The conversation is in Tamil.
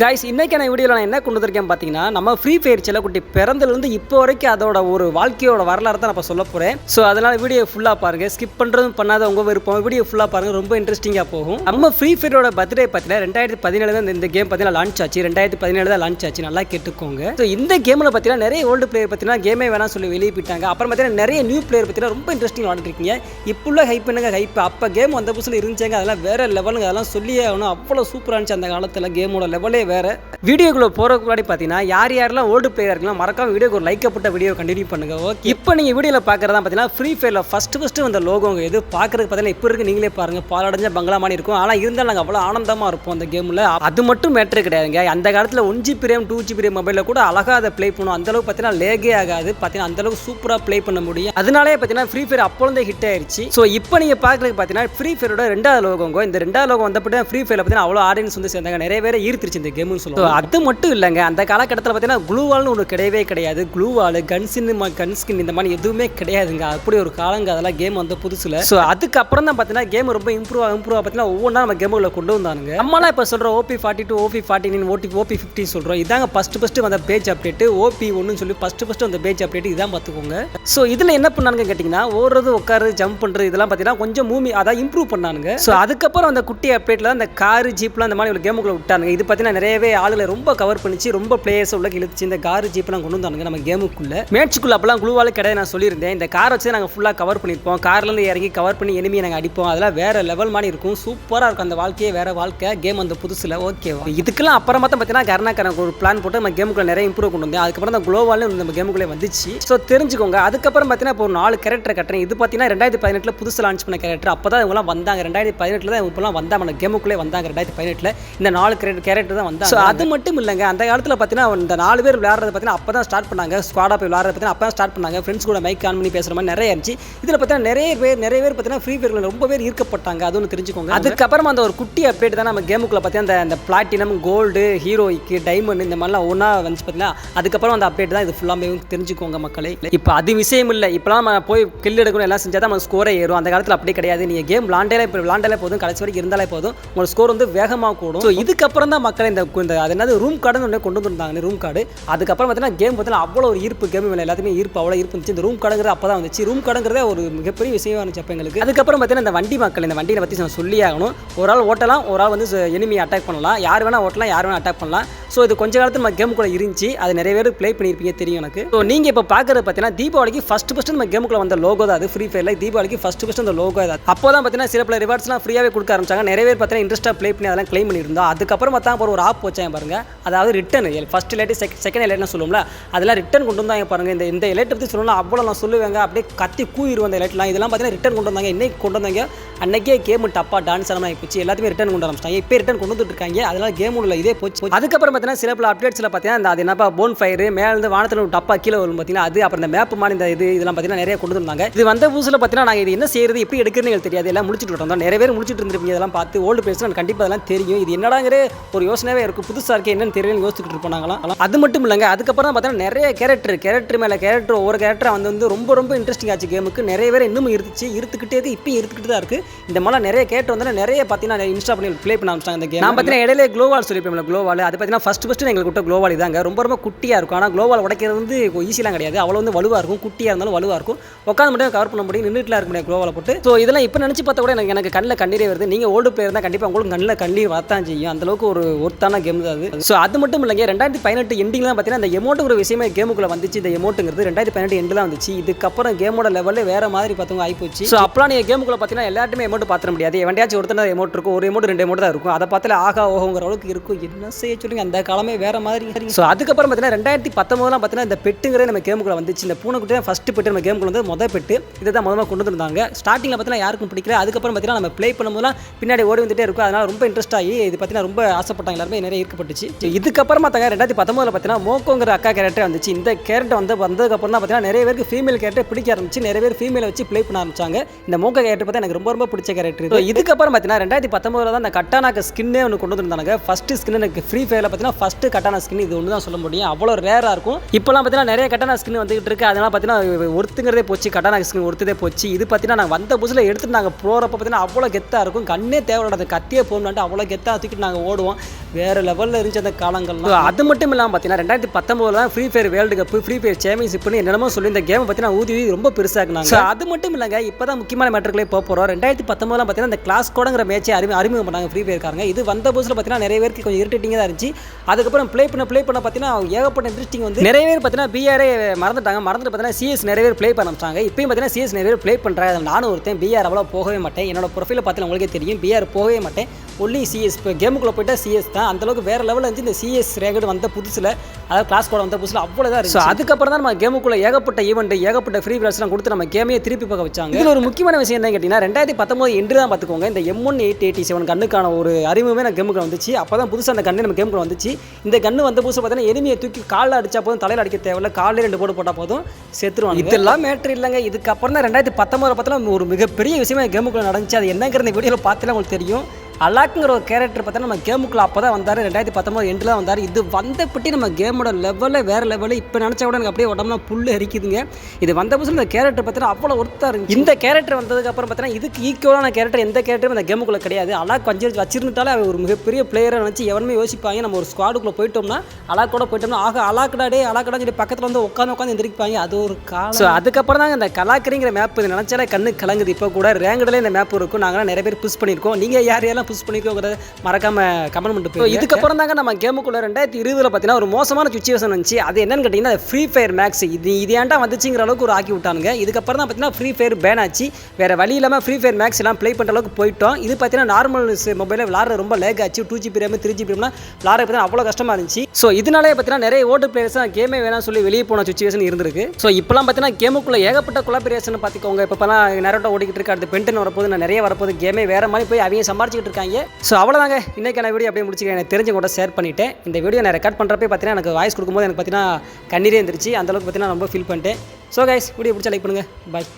गाइस இன்னைக்கான வீடியோல நான் என்ன கொண்டு வந்திருக்கேன் பாத்தீங்கன்னா நம்ம ஃப்ரீ ஃபயர் செல்லக்குட்டி பிறந்தல இருந்து இப்போ வரைக்கும் அதோட ஒரு வாழ்க்கையோட வரலாறு தான் நான் சொல்ல போறேன். சோ அதனால வீடியோ ஃபுல்லா பாருங்க. ஸ்கிப் பண்றதும் பண்ணாத உங்க விருப்பம். வீடியோ ஃபுல்லா பாருங்க, ரொம்ப இன்ட்ரஸ்டிங்கா போகும். நம்ம ஃப்ரீ ஃபயரோட பர்த்டே பாத்தீங்கன்னா 2017 தான் இந்த கேம் பாத்தீங்கன்னா லான்ச் ஆச்சு. 2017 தான் லான்ச் ஆச்சு. நல்லா கேட்டுக்கோங்க. சோ இந்த கேம்ல பாத்தீங்கன்னா நிறைய ஓல்ட் பிளேயர் பாத்தீங்கன்னா கேமே வேணாம் சொல்லி வெளிய போயிட்டாங்க. அப்புறம் பாத்தீங்கன்னா நிறைய நியூ பிளேயர் பாத்தீங்கன்னா ரொம்ப இன்ட்ரஸ்டிங்கா விளையாடிட்டு இருக்கீங்க. இப்புள்ள ஹைப் பண்ணுங்க ஹைப். அப்ப கேம் வந்த புதுசுல இருந்துச்சாங்க, அதெல்லாம் வேற லெவலுங்க. அதெல்லாம் சொல்லியே ஆகணும். அவ்வளவு சூப்பரா இருந்துச்சு அந்த காலத்துல. கேமோட லெவலே வேற. வீடியோக்குள்ள போறதுக்கு முன்னாடி பார்த்தீங்கன்னா யாரெல்லாம் ஓல்டு பிளேயர் இருக்கலாம் மறக்காம வீடியோக்கு ஒரு லைக் போட்ட வீடியோ கண்டினியூ பண்ணுங்க. ஓகே, இப்போ நீங்க வீடியோல பாக்குறதா பார்த்தீங்கன்னா ஃப்ரீ ஃபயர்ல ஃபர்ஸ்ட் வந்த லோகோங்க இது பாக்குறதுக்கு பார்த்தீங்கன்னா இப்போ இருக்கு. நீங்களே பாருங்க, பாலடைஞ்ச பங்களா மாதிரி இருக்கும். ஆனால் இருந்தாலும் நாங்கள் அவ்வளோ ஆனந்தமா இருப்போம் அந்த கேம்ல. அது மட்டும் மேட்ரு கிடையாதுங்க. அந்த காலத்தில் 1GB RAM 2GB RAM மொபைலில் கூட அழகா அதை ப்ளே பண்ணும். அந்த அளவுக்கு பார்த்தீங்கன்னா லேகே ஆகாது. பார்த்தீங்கன்னா அந்த அளவுக்கு சூப்பராக ப்ளே பண்ண முடியும். அதனாலே பார்த்தீங்கன்னா ஃப்ரீ ஃபயர் அப்போந்தே ஹிட் ஆயிடுச்சு. ஸோ இப்போ நீங்க பாக்குறதுக்கு பார்த்தீங்கன்னா ஃப்ரீ ஃபயரோட ரெண்டாவது லோகோங்க. இந்த ரெண்டாவது லோகோ வந்தப்பட்டு ஃப்ரீ ஃபயர்ல பார்த்தீங்கன்னா அவ்வளோ ஆடியன்ஸ் வந்து சேர்ந்தாங்க. நிறைய பேர் ஈர்த்திருச்சு இந்த கேம்னு சொல்லுவாங்க. அது மட்டும் இல்லைங்க, அந்த காலகட்டத்தில் பார்த்தீங்கன்னா க்ளூவால்னு ஒன்று கிடையவே கிடையாது. க்ளூவால் கன்ஸ்கின் இந்த மாதிரி எதுவுமே கிடையாதுங்க. அப்படி ஒரு காலங்க அதெல்லாம் கேம் வந்த புதுசில். ஸோ அதுக்கப்புறம் தான் பார்த்தீங்கன்னா கேம் ரொம்ப இம்ப்ரூவ் பார்த்தீங்கன்னா ஒவ்வொன்றா நம்ம கேமுகளை கொண்டு வந்தாங்க. நம்மளாம் இப்போ சொல்கிறோம் OP42 OP49 OP50 சொல்கிறோம். இதாங்க ஃபர்ஸ்ட் வந்த பேஜ் அப்டேட். OP1 சொல்லி ஃபர்ஸ்ட் வந்த பேஜ் அப்டேட் இதான் பார்த்துக்கோங்க. ஸோ இதில் என்ன பண்ணானுங்க கேட்டிங்கன்னா ஓடுறது உட்காரு ஜம்ப் பண்ணுறது இதெல்லாம் பார்த்தீங்கன்னா கொஞ்சம் அதான் இம்ப்ரூவ் பண்ணானுங்க. ஸோ அதுக்கப்புறம் அந்த குட்டி அப்டேட்டில் அந்த காரு ஜீப்லாம் அந்த மாதிரி ஒரு கேமுக்குள்ள விட்டானுங்க. இது பார்த்தீங்கன்னா நிறையவே ஆளுகளை ரொம்ப கவர் பண்ணிச்சு. ரொம்ப பிளேயர்ஸ் உள்ள இழுத்துச்சு. இந்த கார் ஜீப்லாம் கொண்டு வந்தானுங்க நம்ம கேமுக்குள்ள. மேட்சுக்குள்ள அப்பெல்லாம் க்ளூவால் கிடையாது நான் சொல்லியிருந்தேன். இந்த கார் வச்சு நாங்கள் ஃபுல்லாக கவர் பண்ணியிருப்போம். கார்லேருந்து இறங்கி கவர் பண்ணி எனிமியை நாங்கள் அடிப்போம். அதெல்லாம் வேற லெவல் மாதிரி இருக்கும். சூப்பராக இருக்கும் அந்த வாழ்க்கையே வேற வாழ்க்கை கேம் அந்த புதுசில். ஓகேவா, இதுக்கெல்லாம் அப்புறமா தான் பார்த்தீங்கன்னா கருணாக்கரன் ஒரு பிளான் போட்டு நம்ம கேமுக்குள்ள நிறைய இம்ப்ரூவ் கொண்டு வந்தேன். அதுக்கப்புறம் தான் க்ளோவாலே நம்ம கேமுக்குள்ளே வந்துச்சு. ஸோ தெரிஞ்சுக்கோங்க. அதுக்கப்புறம் பார்த்தீங்கன்னா இப்போ 4 கேரக்டர் கட்டுறேன். இது பார்த்தீங்கன்னா 2018 புதுசு லான்ச் பண்ண கேரக்டர். அப்போ தான் இவங்களாம் வந்தாங்க. 2018 தான் இப்போலாம் வந்தாங்க நம்ம கேமுக்குள்ளே வந்தாங்க. 2018 இந்த 4 கேரக்டர் தான் வந்தாங்க. ஸோ அது மட்டும் இல்லைங்க, அந்த காலத்தில் பார்த்தீங்கன்னா இந்த 4 பேர் விளையாடுறது பார்த்தீங்கன்னா அப்போ தான் ஸ்டார்ட் பண்ணாங்க. ஸ்குவாடாக போய் விளையாடுறது பார்த்தீங்கன்னா அப்போ தான் ஸ்டார்ட் பண்ணாங்க. ஃப்ரெண்ட்ஸ் கூட மைக் ஆன் பண்ணி பேசுகிற மாதிரி நிறைய இருந்துச்சு. இதில் பார்த்தீங்கன்னா நிறைய பேர் பார்த்தீங்கன்னா ஃப்ரீ ஃபயரில் ரொம்ப பேர் ஈர்க்கப்பட்டாங்க. அது ஒன்று தெரிஞ்சுக்கோங்க. அதுக்கப்புறமா அந்த ஒரு குட்டி அப்டேட் தான் நம்ம கேமுக்குள்ள பார்த்தீங்கன்னா அந்த பிளாட்டினம் கோல்டு ஹீரோய்க்கு டைமண்ட் இந்த மாதிரிலாம் ஒன்றா வந்து பார்த்தீங்கன்னா அதுக்கப்புறம் அந்த அப்டேட் தான். இது ஃபுல்லாமே தெரிஞ்சுக்கோங்க மக்களே. இப்போ அது விஷயம் இல்லை. இப்போலாம் நம்ம போய் கில் எடுக்கணும் எல்லாம் செஞ்சால் தான் நம்ம ஸ்கோரே ஏறும். அந்த காலத்தில் அப்படி கிடையாது. நீங்கள் கேம் விளாண்டாலே போதும், கடைசி வரைக்கும் இருந்தாலே போதும், உங்களோட ஸ்கோர் வந்து வேகமாக கூடும். ஸோ இதுக்கப்புறம் தான் மக்கள் இந்த அது என்னது ரூம் கார்டுன்னு கொண்டு வந்தாங்க. ரூம் கார்டு அதுக்கப்புறம் பார்த்தீங்கன்னா கேம் பார்த்தீங்கன்னா அவ்வளோ ஒரு ஈர்ப்பு. கேம் மேலே எல்லாத்துமே ஈர்ப்பு, அவ்வளோ ஈர்ப்பு இருந்துச்சு. இந்த ரூம் கார்டுங்கிறது அப்போ தான் வந்துச்சு. ரூம் கார்டுங்கிறதே ஒரு மிகப்பெரிய விஷயமா இருந்துச்சு அப்போ எங்களுக்கு. அதுக்கப்புறம் பார்த்தீங்கன்னா இந்த வண்டி மக்கள், இந்த வண்டியை பற்றி நான் சொல்லி ஆகணும். ஒரு ஆள் ஓட்டலாம், ஒரு ஆள் வந்து எனிமி அட்டாக் பண்ணலாம். யார் வேணால் ஓட்டலாம், யார் வேணால் அட்டாக் பண்ணலாம். ஸோ இது கொஞ்ச காலத்தில் நம்ம கேமுக்குள்ள இருந்துச்சு. அது நிறைய பேர் ப்ளே பண்ணியிருப்பீங்க தெரியும் எனக்கு. ஸோ நீங்கள் இப்போ பார்க்குறது பார்த்தீங்கன்னா தீபாவளிக்கு ஃபர்ஸ்ட் நம்ம கேமுக்குள்ள வந்த லோகோ தான் அது. ஃப்ரீ ஃபயரில் தீபாவளிக்கு ஃபர்ஸ்ட் அந்த லோகோ தான். அப்போ தான் பார்த்தீங்கன்னா சில பல ரிவார்ட்ஸ்லாம் ஃப்ரீயாகவே கொடுக்க ஆரம்பிச்சாங்க. நிறைய பேர் பார்த்தீங்கன்னா இன்ட்ரெஸ்ட்டாக ப்ளே பண்ணி அதெல்லாம் கிளைம் பண்ணியிருந்தோம். அதுக்கப்புறம் பார்த்தா அப்புறம் ஒரு ஆப் வச்சாங்க பாருங்க. அதாவது ரிட்டன் ஃபர்ஸ்ட் எலைட் செகண்ட் எலைட்னு சொல்லுவோம்ல, அதெல்லாம் ரிட்டன் கொண்டு வந்தாங்க பாருங்க. இந்த எலைட் பற்றி சொல்லணும் அவ்வளோ நான் சொல்லுவேங்க. அப்படியே கத்தி கூயிடுவோம் அந்த எலைட்லாம். இதெல்லாம் பார்த்தீங்கன்னா ரிட்டன் கொண்டு வந்தாங்க. இன்னைக்கு கொண்டு வந்தாங்க. அன்னைக்கே கேம் டப்பா டான்ஸ் ஆன மாதிரி போச்சு. எல்லாத்தையுமே ரிட்டன் கொண்டு ஆரம்பிச்சிட்டாங்க. இப்போ ரிட்டன் கொண்டு வந்துட்டு இருக்காங்க. அதனால கேம் உள்ள இதே போச்சு. அதுக்கப்புறம் பார்த்தீங்கன்னா சில பல அப்டேட்ஸில் பார்த்தீங்கன்னா அது என்னப்பா போன் ஃபயர் மேலே வானத்தில் ஒரு டப்பா கீழே வரும் பார்த்தீங்கன்னா அது. அப்புறம் இந்த மேப் மாதிரி இந்த இதெல்லாம் பார்த்தீங்கன்னா நிறைய கொண்டு வந்தாங்க. இது வந்த புதுசில் பார்த்தீங்கன்னா நாங்கள் இது என்ன செய்யறது எப்படி எடுக்கிறதுன்னு எங்களுக்கு தெரியாது. எல்லாம் முடிச்சுட்டு வந்தோம். நிறைய பேர் முடிச்சுட்டு இருந்திருப்பீங்க. இதெல்லாம் பார்த்து ஓல்டு பிளேஸ் கண்டிப்பாக அதெல்லாம் தெரியும். இது என்னடாங்கிற ஒரு யோசனையாகவே இருக்கும். புதுசாக இருக்கே என்னன்னு தெரியலன்னு யோசிச்சுட்டு இருப்பாங்களாம். அது மட்டும் இல்லைங்க, அதுக்கப்புறம் பார்த்தீங்கன்னா நிறைய கேரக்டர் மேலே கேரக்டர் ஒவ்வொரு கேரக்டர் வந்து ரொம்ப இன்ட்ரெஸ்டிங் ஆச்சு கேமுக்கு. நிறைய பேர் இன்னும் இருத்துக்கிட்டே இப்பயும் இருத்துக்கிட்டு தான் இருக்கு. இந்த மாதிரி நிறைய கேரக்டர் வந்து நிறைய பார்த்தீங்கன்னா இன்ஸ்டா பண்ணி ப்ளே பண்ண ஆரம்பிச்சாங்க இந்த கேம். நான் பார்த்தீங்கன்னா இடையில க்ளோவால் சொல்லிப்பேன். க்ளோவால் அது பார்த்தீங்கன்னா ஃபர்ஸ்ட் எங்களுக்கு விட்ட க்ளோவால் இதாங்க. ரொம்ப குட்டியாக இருக்கும். ஆனால் க்ளோவால் உடைக்கிறது வந்து ஈஸியெலாம் கிடையாது. அவ்வளோ வந்து வலுவாக இருக்கும். குட்டியாக இருந்தாலும் வலுவாக இருக்கும். உட்காந்து மட்டும் கவர் பண்ண முடியும், நின்றுட்டுலாம் இருக்க முடியாது க்ளோவால் போட்டு. ஸோ இதெல்லாம் இப்போ நினச்சி பார்த்தா கூட எனக்கு கண்ணில் கண்ணீரே வருது. நீங்கள் ஓல்டு பிளேயர் தான் கண்டிப்பாக உங்களுக்கு கண்ணில் கண்ணீர் வரத்தான் செய்யும். அந்தளவுக்கு ஒரு ஒருத்தான கேம் தான் அது. ஸோ அது மட்டும் இல்லைங்க, 2018 எண்டிங்லாம் பார்த்தீங்கன்னா இந்த எமௌண்ட் ஒரு விஷயமே கேமுக்குள்ள வந்துச்சு. இந்த எமௌண்ட்டுங்கிறது 2018 எண்டில் வந்துச்சு. இதுக்கப்புறம் கேமோட லெவலில் வேறு மாதிரி பார்த்தவங்க ஆகிப்போச்சு. ஸோ அப்பலாம் நீங்கள் கேமுக்குள்ள பார்த்தீங்கன்னா எல்லாருமே எமௌண்ட் பார்த்துட முடியாது. எவன்டையாச்சும் ஒருத்தர் எமௌண்ட் இருக்கும், ஒரு எமௌண்ட் 2 எமௌண்ட் தான் இருக்கும். அதை பார்த்தாலே ஆகா ஓஹோங்கிற அளவுக்கு இருக்கும். என்ன செய்ய சொல்லுங்க, அந்த காலமே வேறு மாதிரி. ஸோ அதுக்கப்புறம் பார்த்தீங்கன்னா 2019 பார்த்தீங்கன்னா இந்த பெட்டுங்கிறது நம்ம கேமுக்குள்ள வந்துச்சு. இந்த பூனைக்குட்டி தான் ஃபர்ஸ்ட் பெட்டு நம்ம கேமுக்குள்ள வந்து மொதல் பெட்டு. இதை தான் முதல்ல கொண்டு வந்தாங்க. ஸ்டார்டிங்கில் பார்த்தீங்கன்னா யாருக்கும் பிடிக்கல. அதுக்கப்புறம் பார்த்தீங்கன்னா நம்ம ப்ளே பண்ணும்போதுலாம் பின்னாடி ஓடி வந்துட்டே இருக்கும். அதனால ரொம்ப இன்ட்ரெஸ்ட் ஆகி இது பார்த்தீங்கன்னா ரொம்ப ஆசைப்பட்டாங்க. எல்லாருமே நிறைய ஈர்க்கப்பட்டுச்சு. இதுக்கப்புறமா தாங்க 2019 பார்த்தீங்கன்னா மோக்கோங்கிற அக்கா கேரக்டர் வந்துச்சு. இந்த கேரக்டர் வந்ததுக்கப்புறம் தான் பார்த்தீங்கன்னா நிறைய பேருக்கு ஃபீமேல் கேரக்டர் பிடிக்க ஆரம்பிச்சு. நிறைய பேர் ஃபீமேலை வச்சு ப்ளே பண்ண ஆரம்பிச்சாங்க. இந்த மோக்கோ கேரக்டர் பார்த்தா எனக்கு ரொம்ப பிடிச்ச கேரக்டர். இதுக்கப்புறம் பார்த்தீங்கன்னா 2019 தான் இந்த கட்டானாக்க ஸ்கின்னே ஒன்று கொண்டு வந்தாங்க. ஃபர்ஸ்ட் ஸ்கின் எனக்கு ஃப்ரீ ஃபயரில் பார்த்தீங்கன்னா பார்த்தீங்கன்னா ஃபஸ்ட்டு கட்டான ஸ்கின் இது ஒன்று தான் சொல்ல முடியும். அவ்வளோ ரேராக இருக்கும். இப்போலாம் பார்த்தீங்கன்னா நிறைய கட்டான ஸ்கின் வந்துகிட்டு இருக்குது. அதனால் பார்த்தீங்கன்னா ஒருத்துங்கிறதே போச்சு, கட்டான ஸ்கின் ஒருத்ததே போச்சு. இது பார்த்தீங்கன்னா நாங்கள் வந்த புதுசில் எடுத்துட்டு நாங்கள் போகிறப்ப பார்த்தீங்கன்னா அவ்வளோ கெத்தாக இருக்கும். கண்ணே தேவைப்படாது, கத்தியே போகணுன்ட்டு அவ்வளோ கெத்தாக தூக்கிட்டு நாங்கள் ஓடுவோம். வேறு லெவலில் இருந்துச்சு அந்த காலங்கள்லாம். அது மட்டும் இல்லாமல் பார்த்தீங்கன்னா 2019 தான் free fire world cup, free fire சாம்பியன்ஷிப்னு என்னென்னமோ சொல்லி இந்த கேமை பற்றி நான் ஊதி ரொம்ப பெருசாக்குனாங்க. அது மட்டும் இல்லைங்க, இப்போ தான் முக்கியமான மேட்டர்களே போக போகிறோம். 2019 பார்த்தீங்கன்னா இந்த கிளாஸ் கோடங்கிற மேட்சை அறிமுகம் பண்ணாங்க ஃப்ரீ ஃபயர்காரங்க. இது வந்த புதுசில் பார்த்தீங்கன்னா நிறைய பேருக்கு கொஞ்சம் இரிட்டேட்டிங்காக தான் இருந்துச்சு. அதுக்கப்புறம் ப்ளே பண்ண பார்த்தீங்கன்னா ஏகப்பட்ட இன்ட்ரெஸ்டிங் வந்து நிறைய பேர் பார்த்தீங்கன்னா பிஆரே மறந்துட்டு பார்த்தீங்கன்னா சிஎஸ் நிறைய பேர் ப்ளே பண்ண ஆரம்பிச்சாங்க. இப்பயும் பார்த்தீங்கன்னா சிஎஸ் நிறைய பேர் ப்ளே பண்ணுறாங்க. அதில் நானும் ஒருத்தன். பிஆர் அவ்வளோ போகவே மாட்டேன். என்னோட ப்ரொஃபைலை பார்த்தீங்கன்னா உங்களுக்கே தெரியும், பிஆர் போகவே மாட்டேன். Only CS. இப்போ கேமுக்குள்ளே போய்ட்டா சிஎஸ் தான். அந்தளவுக்கு வேறு லெவலில் இருந்துச்சு இந்த சிஎஸ் ரேகட் வந்த புதுசில், அதாவது கிளாஸ் கோட வந்த புதுசில் அவ்வளோ தான் இருந்துச்சு. அதுக்கப்புறம் தான் நம்ம கேமுக்குள்ளே ஏகப்பட்ட ஈவெண்ட், ஏகப்பட்ட ஃப்ரீ ஃபயர்ஸ்லாம் கொடுத்து நம்ம கேமையை திருப்பி பார்க்க வச்சாங்க. இதில் ஒரு முக்கியமான விஷயம் என்ன கேட்டிங்கன்னா 2019 என்று தான் பார்த்துக்கோங்க, இந்த M1887 கண்ணுக்கான ஒரு அறிமுகமே நான் கேமுக்குள்ள வந்துச்சு. அப்போ தான் புதுசாக அந்த கண்ணு நம்ம கேமுக்குள்ள வந்துச்சு. இந்த கண்ணு வந்த புதுசு பார்த்தீங்கன்னா எனிமையை தூக்கி காலில் அடிச்சா போதும், தலையில் அடிக்க தேவையில்ல, காலில் 2 போட்டு போட்டால் போதும், செத்துருவாங்க. இதெல்லாம் மேட்ரு இல்லைங்க. இதுக்கப்புறம் தான் 2019 பார்த்தா ஒரு மிகப்பெரிய விஷயமா கேமுக்குள்ள நடந்துச்சு. அது என்னங்கிற இந்த வீடியோவில் பார்த்தாலே உங்களுக்கு தெரியும். அலாக்குங்கிற ஒரு கேரக்டர் பார்த்தா நம்ம கேமுக்குள்ள அப்போ தான் வந்தார். 2019 எண்டில் தான் வந்தார். இது வந்தப்பட்டி நம்ம கேமோட லெவலில் வேறு லெவலில் இப்போ நினச்சா கூட எனக்கு அப்படியே உடம்புலாம் புல் அரிக்குதுங்க. இது வந்த புதுசில் இந்த கேரக்டர் பார்த்தீங்கன்னா அவ்வளோ ஒருத்தா இருந்துச்சு. இந்த கேரக்டர் வந்ததுக்கப்புறம் பார்த்தீங்கன்னா இதுக்கு ஈக்குவலான கேரக்டர் எந்த கேரக்டரும் இந்த கேமுக்குள்ள கிடையாது. அலாக் வச்சிருந்தாலே அவர் ஒரு மிகப்பெரிய பிளேயரை நினச்சி எவனுமே யோசிப்பாங்க. நம்ம ஒரு ஸ்குவாடுக்குள்ளே போயிட்டோம்னா அலாக்கோட போயிட்டோம்னா அலாக்கடாடே சொல்லி பக்கத்தில் வந்து உட்காந்து எந்திரிப்பாங்க. அது ஒரு காலம். ஸோ அதுக்கப்புறம் தாங்க இந்த கலாக்கரிங்கிற மேப் இது நினச்சாலே கண்ணு கலங்குது. இப்போ கூட ரேங்கடில் இந்த மேப் இருக்கும். நாங்களாம் நிறைய பேர் புஷ் பண்ணியிருக்கோம். நீங்கள் யாரையெல்லாம் புஷ் பண்ணியிருக்கோங்கிறத மறக்காம கமெண்ட் பண்ணிட்டு போய். இதுக்கப்புறம் தாங்க நம்ம கேமுக்குள்ள 2020 பார்த்தீங்கன்னா ஒரு மோசமான சுச்சுவேஷன் வந்துச்சு. அது என்னன்னு கேட்டிங்கன்னா ஃப்ரீ ஃபயர் மேக்ஸ். இது ஏன்டா வந்துச்சுங்கிற அளவுக்கு ஒரு ஆக்கி விட்டானுங்க. இதுக்கப்புறம் தான் பார்த்தீங்கன்னா ஃப்ரீ ஃபயர் பேன் ஆச்சு. வேறு வழி இல்லாமல் ஃப்ரீ ஃபயர் மேக்ஸ் எல்லாம் ப்ளே பண்ணுற அளவுக்கு போயிட்டோம். இது பார்த்தீங்கன்னா நார்மல் மொபைலில் விளாட்ற ரொம்ப லேக் ஆச்சு. 2GB RAM 3GB RAMலாம் விளாட்ற பார்த்தீங்கன்னா அவ்வளோ கஷ்டமாக இருந்துச்சு. ஸோ இதனாலே பார்த்தீங்கன்னா நிறைய ஓட்டு பிளேயர்ஸ் கேமே வேணாம் சொல்லி வெளியே போன சுச்சுவேஷன் இருந்திருக்கு. ஸோ இப்போலாம் பார்த்தீங்கன்னா கேமுக்குள்ள ஏகப்பட்ட கொலாபரேஷன் பார்த்துக்கோங்க. இப்போலாம் நரோட்டோ ஓடிக்கிட்டு இருக்கு, அடுத்து பென்டன் வரப்போது, நான் நிறைய வரப்போது, கேமே வேறு மாதிரி போய் அவங்க சம்பாரிச்சிக்கிட்டு இருக்காங்க. ஸோ அவ்வளோதாங்க இன்றைக்கான வீடியோ அப்படியே முடிச்சுக்கிறேன். எனக்கு தெரிஞ்ச கூட ஷேர் பண்ணிவிட்டேன். இந்த வீடியோ நான் ரெக்கார்ட் பண்ணுறப்பே பார்த்தீங்கன்னா எனக்கு வாய்ஸ் கொடுக்கும்போது எனக்கு பார்த்தீங்கன்னா கண்ணீரே இருந்துருச்சு. அந்தளவுக்கு பார்த்தீங்கன்னா ரொம்ப ஃபீல் பண்ணிட்டேன். ஸோ கைஸ் வீடியோ பிடிச்சா லைக் பண்ணுங்கள். பாய்.